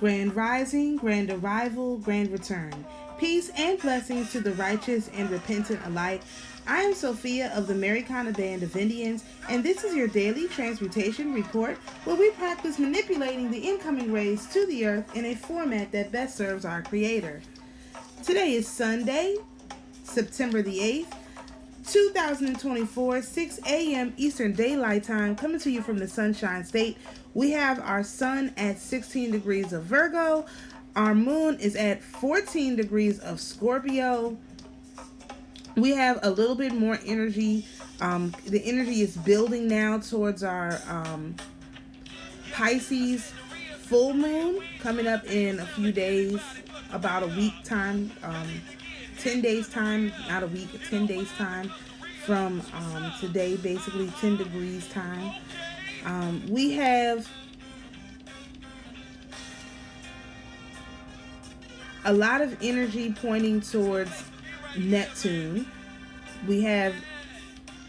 Grand rising, grand arrival, grand return. Peace and blessings to the righteous and repentant alike. I am Sophia of the AmaruKhan Band of Indians, and this is your daily transmutation report where we practice manipulating the incoming rays to the earth in a format that best serves our Creator. Today is Sunday, September the 8th, 2024, 6 a.m. Eastern Daylight Time, coming to you from the Sunshine State. We have our sun at 16 degrees of Virgo. Our moon is at 14 degrees of Scorpio. We have a little bit more energy. The energy is building now towards our Pisces full moon coming up in a few days, about a week time, 10 days time, not a week, 10 days time from today, basically 10 degrees time. We have a lot of energy pointing towards Neptune. We have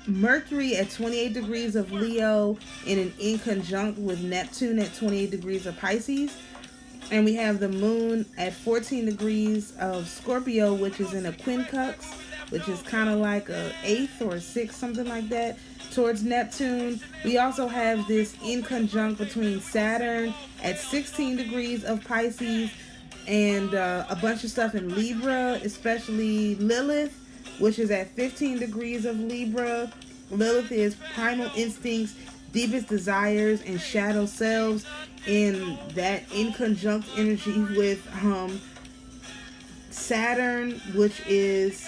Mercury at 28 degrees of Leo in conjunct with Neptune at 28 degrees of Pisces. And we have the moon at 14 degrees of Scorpio, which is in a quincunx, which is kind of like a 8th or 6th, something like that, towards Neptune. We also have this in conjunct between Saturn at 16 degrees of Pisces and a bunch of stuff in Libra, especially Lilith, which is at 15 degrees of Libra. Lilith is primal instincts, deepest desires, and shadow selves, in that in conjunct energy with Saturn, which is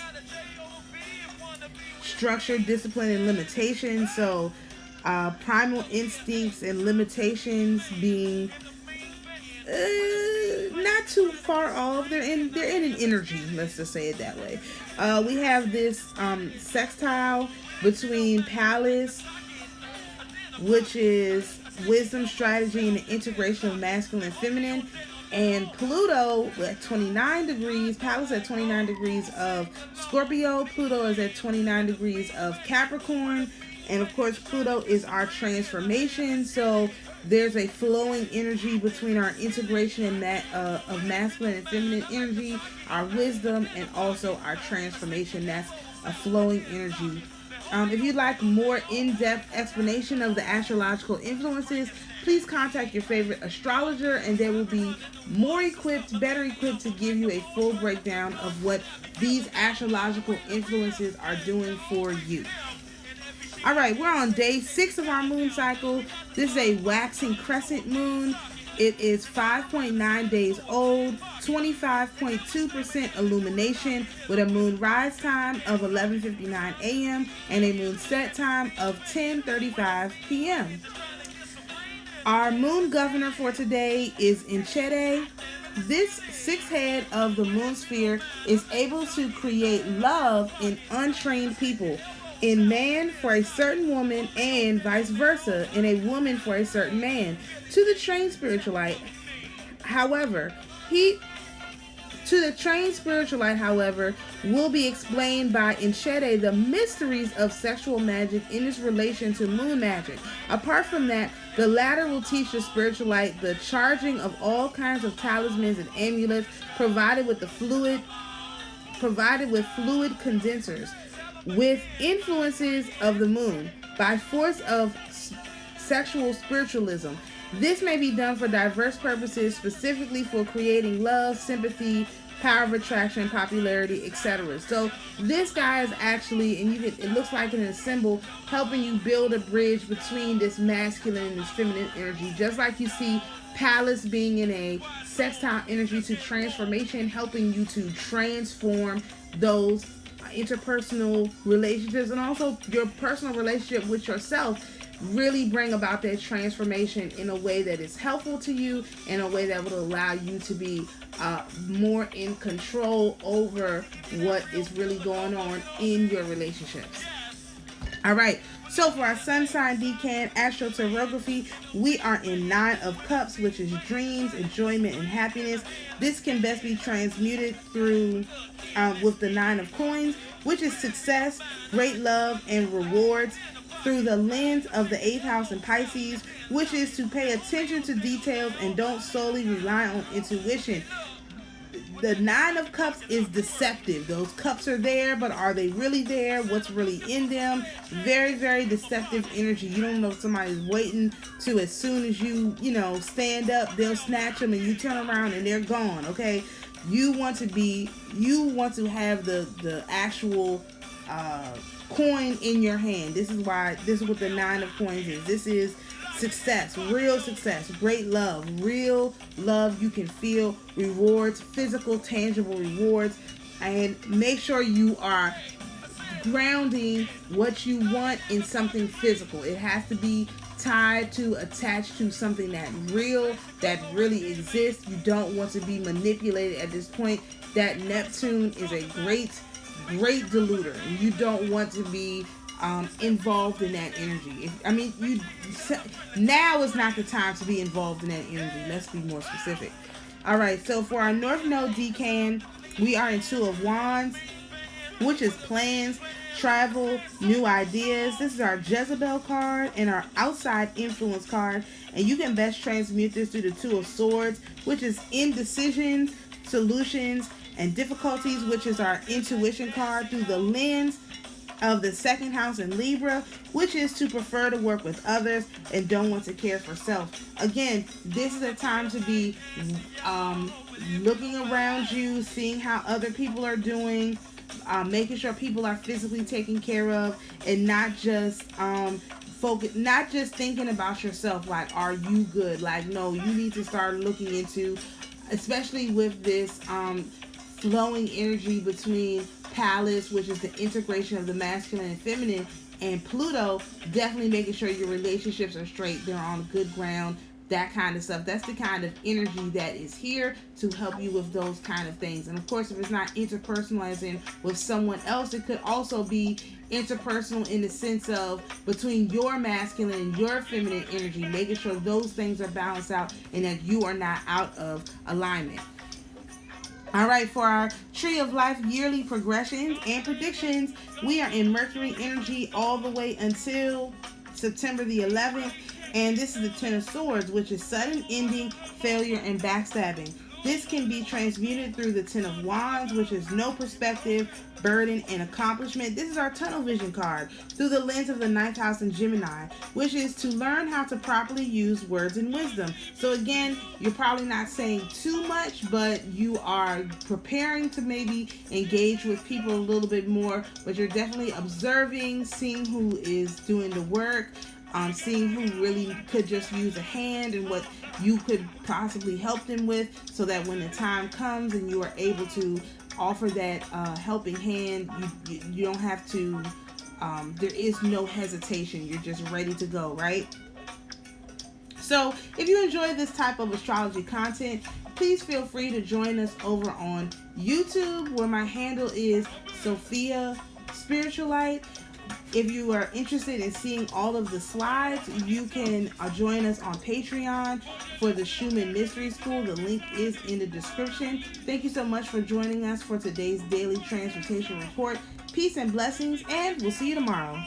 structure, discipline, and limitation. So primal instincts and limitations being not too far off. They're in an energy, let's just say it that way. We have this sextile between Pallas, which is wisdom, strategy, and the integration of masculine and feminine, and Pluto at 29 degrees. Pallas at 29 degrees of Scorpio. Pluto is at 29 degrees of Capricorn. And of course, Pluto is our transformation. So there's a flowing energy between our integration and that of masculine and feminine energy, our wisdom, and also our transformation. That's a flowing energy. If you'd like more in-depth explanation of the astrological influences, please contact your favorite astrologer, and they will be better equipped to give you a full breakdown of what these astrological influences are doing for you. All right, we're on day 6 of our moon cycle. This is a waxing crescent moon. It is 5.9 days old, 25.2% illumination, with a moon rise time of 11:59 a.m. and a moon set time of 10:35 p.m. Our moon governor for today is Enchede. This 6th head of the moon sphere is able to create love in untrained people, in man for a certain woman, and vice versa, in a woman for a certain man. To the trained spiritualite, however, will be explained by Enchede the mysteries of sexual magic in its relation to moon magic. Apart from that, the latter will teach the spiritualite the charging of all kinds of talismans and amulets provided with fluid condensers with influences of the moon by force of sexual spiritualism. This may be done for diverse purposes, specifically for creating love, sympathy, power of attraction, popularity, etc. So this guy is actually, and it looks like in a symbol, helping you build a bridge between this masculine and this feminine energy. Just like you see Pallas being in a sextile energy to transformation, helping you to transform those interpersonal relationships and also your personal relationship with yourself. Really bring about that transformation in a way that is helpful to you, in a way that will allow you to be more in control over what is really going on in your relationships. All right, so for our sun sign decan astroterography, we are in 9 of Cups, which is dreams, enjoyment, and happiness. This can best be transmuted through with the 9 of Coins, which is success, great love, and rewards. through the lens of the 8th house in Pisces, which is to pay attention to details and don't solely rely on intuition. The 9 of Cups is deceptive. Those cups are there, but are they really there? What's really in them? Very, very deceptive energy. You don't know if somebody's waiting to, as soon as you stand up, they'll snatch them and you turn around and they're gone, okay? You want to have the actual coin in your hand. This is what the 9 of coins is. This is success, real success, great love, real love you can feel, rewards, physical, tangible rewards, and make sure you are grounding what you want in something physical. It has to be attached to something that really exists. You don't want to be manipulated at this point. That Neptune is a great deluder, and you don't want to be involved in that energy. Now is not the time to be involved in that energy. Let's be more specific. All right, so for our North Node decan, we are in 2 of Wands, which is plans, travel, new ideas. This is our Jezebel card and our outside influence card, and you can best transmute this through the 2 of Swords, which is indecisions, solutions, and difficulties, which is our intuition card, through the lens of the 2nd house in Libra, which is to prefer to work with others and don't want to care for self. Again, this is a time to be looking around you, seeing how other people are doing, making sure people are physically taken care of, and not just thinking about yourself, like, are you good? Like, no, you need to start looking into, especially with this flowing energy between Palace, which is the integration of the masculine and feminine, and Pluto, definitely making sure your relationships are straight, they're on good ground, that kind of stuff. That's the kind of energy that is here to help you with those kind of things. And of course, if it's not interpersonal as in with someone else, it could also be interpersonal in the sense of between your masculine and your feminine energy, making sure those things are balanced out and that you are not out of alignment. All right, for our Tree of Life yearly progressions and predictions, we are in Mercury energy all the way until September the 11th. And this is the 10 of Swords, which is sudden ending, failure, and backstabbing. This can be transmuted through the 10 of Wands, which is no perspective, burden, and accomplishment. This is our tunnel vision card through the lens of the 9th house in Gemini, which is to learn how to properly use words and wisdom. So again, you're probably not saying too much, but you are preparing to maybe engage with people a little bit more, but you're definitely observing, seeing who is doing the work, seeing who really could just use a hand and what you could possibly help them with, so that when the time comes and you are able to offer that helping hand, you don't have to, there is no hesitation. You're just ready to go, right? So if you enjoy this type of astrology content, please feel free to join us over on YouTube, where my handle is Sophia Spiritualite. If you are interested in seeing all of the slides, you can join us on Patreon for the Schumann Mystery School. The link is in the description. Thank you so much for joining us for today's daily Transmutation report. Peace and blessings, and we'll see you tomorrow.